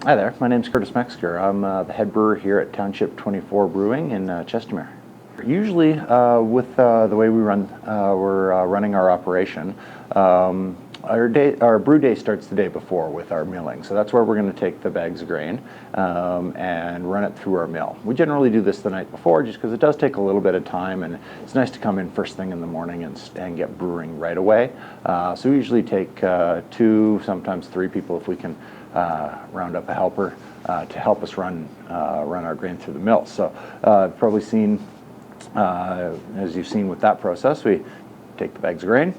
Hi there, my name's Curtis Metzger. I'm the head brewer here at Township 24 Brewing in Chestermere. Usually with the way we're running our operation, our brew day starts the day before with our milling. So that's where we're going to take the bags of grain and run it through our mill. We generally do this the night before just because it does take a little bit of time, and it's nice to come in first thing in the morning and get brewing right away. So we usually take 2, sometimes 3 people if we can round up a helper to help us run our grain through the mill. So probably seen, as you've seen with that process, we take the bags of grain,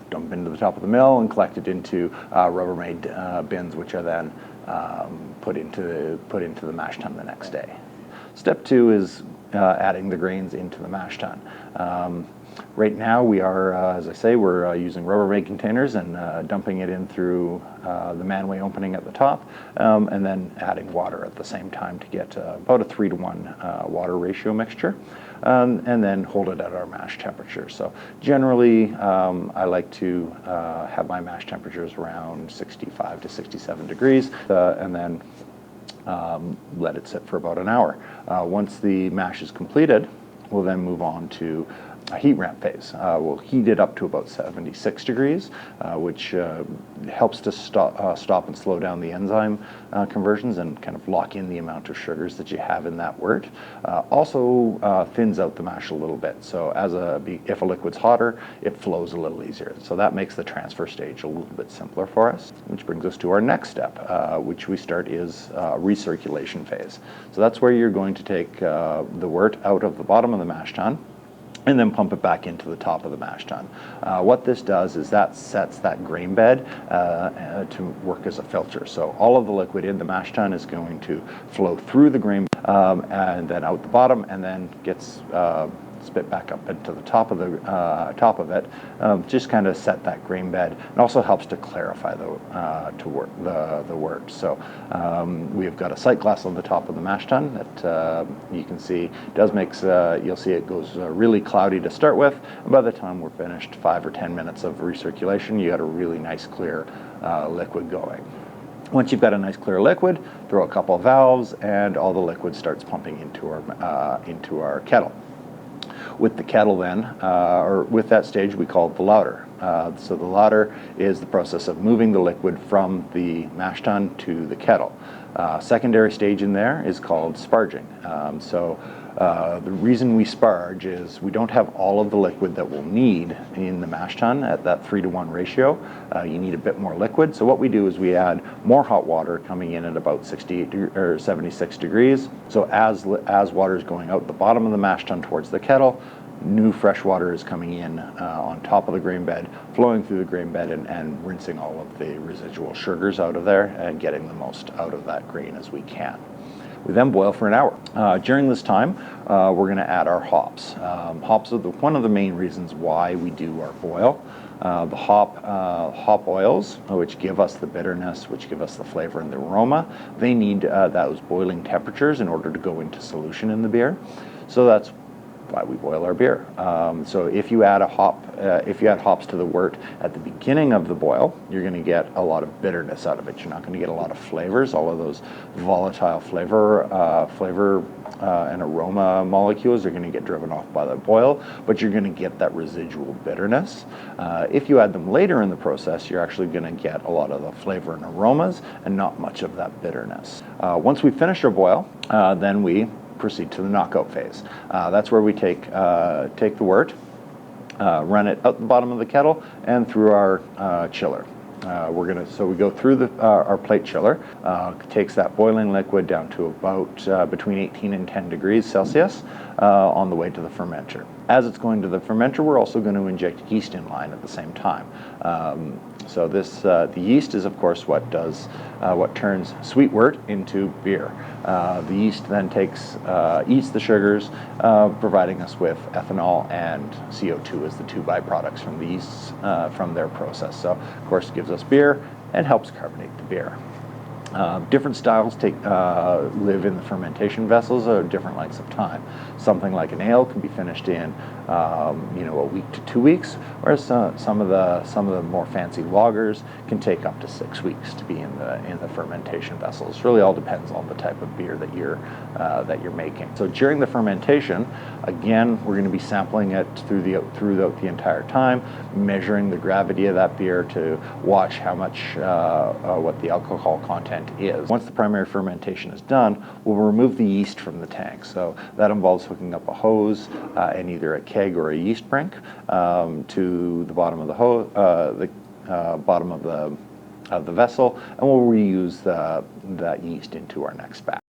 dump into the top of the mill, and collect it into Rubbermaid bins, which are then put into the mash tun the next day. Step 2 is adding the grains into the mash tun. Right now we are, as I say, we're using Rubbermaid containers and dumping it in through the manway opening at the top, and then adding water at the same time to get about a 3-to-1 water ratio mixture, and then hold it at our mash temperature. So generally I like to have my mash temperatures around 65 to 67 degrees, and then let it sit for about an hour. Once the mash is completed, we'll then move on to a heat ramp phase. We'll heat it up to about 76 degrees, which helps to stop and slow down the enzyme conversions and kind of lock in the amount of sugars that you have in that wort. Also thins out the mash a little bit. So if a liquid's hotter, it flows a little easier. So that makes the transfer stage a little bit simpler for us. Which brings us to our next step, which we start is recirculation phase. So that's where you're going to take the wort out of the bottom of the mash tun and then pump it back into the top of the mash tun. What this does is that sets that grain bed to work as a filter. So all of the liquid in the mash tun is going to flow through the grain and then out the bottom, and then gets spit back up into the top of it. Just kind of set that grain bed, and also helps to clarify the wort. So we've got a sight glass on the top of the mash tun that you can see you'll see it goes really cloudy to start with, and by the time we're finished 5 or 10 minutes of recirculation, you got a really nice clear liquid going. Once you've got a nice clear liquid, throw a couple of valves, and all the liquid starts pumping into our kettle. With the kettle then, or with that stage, we call it the lauter. So the lauter is the process of moving the liquid from the mash tun to the kettle. Secondary stage in there is called sparging. The reason we sparge is we don't have all of the liquid that we'll need in the mash tun at that 3-to-1 ratio. You need a bit more liquid. So what we do is we add more hot water coming in at about 68 or 76 degrees. So as water is going out the bottom of the mash tun towards the kettle, new fresh water is coming in on top of the grain bed, flowing through the grain bed, and rinsing all of the residual sugars out of there and getting the most out of that grain as we can. We then boil for an hour. During this time, we're going to add our hops. Hops are one of the main reasons why we do our boil. The hop oils, which give us the bitterness, which give us the flavor and the aroma, they need those boiling temperatures in order to go into solution in the beer. So that's why we boil our beer. So if you add hops to the wort at the beginning of the boil, you're going to get a lot of bitterness out of it. You're not going to get a lot of flavors. All of those volatile flavor and aroma molecules are going to get driven off by the boil, but you're going to get that residual bitterness. If you add them later in the process, you're actually going to get a lot of the flavor and aromas and not much of that bitterness. Once we finish our boil, then we proceed to the knockout phase. That's where we take the wort, run it out the bottom of the kettle and through our chiller. So we go through our plate chiller, takes that boiling liquid down to about between 18 and 10 degrees Celsius on the way to the fermenter. As it's going to the fermenter, we're also going to inject yeast in line at the same time. So the yeast is, of course, what turns sweet wort into beer. The yeast then eats the sugars, providing us with ethanol and CO2 as the 2 byproducts from the yeasts from their process. So, of course, it gives us beer and helps carbonate the beer. Different styles live in the fermentation vessels at different lengths of time. Something like an ale can be finished in, a week to 2 weeks, whereas some of the more fancy lagers can take up to 6 weeks to be in the fermentation vessels. It really all depends on the type of beer that you're making. So during the fermentation, again, we're going to be sampling it throughout the entire time, measuring the gravity of that beer to watch how much what the alcohol content is. Once the primary fermentation is done, we'll remove the yeast from the tank. So that involves hooking up a hose and either a keg or a yeast brink to the bottom of the bottom of the vessel, and we'll reuse that yeast into our next batch.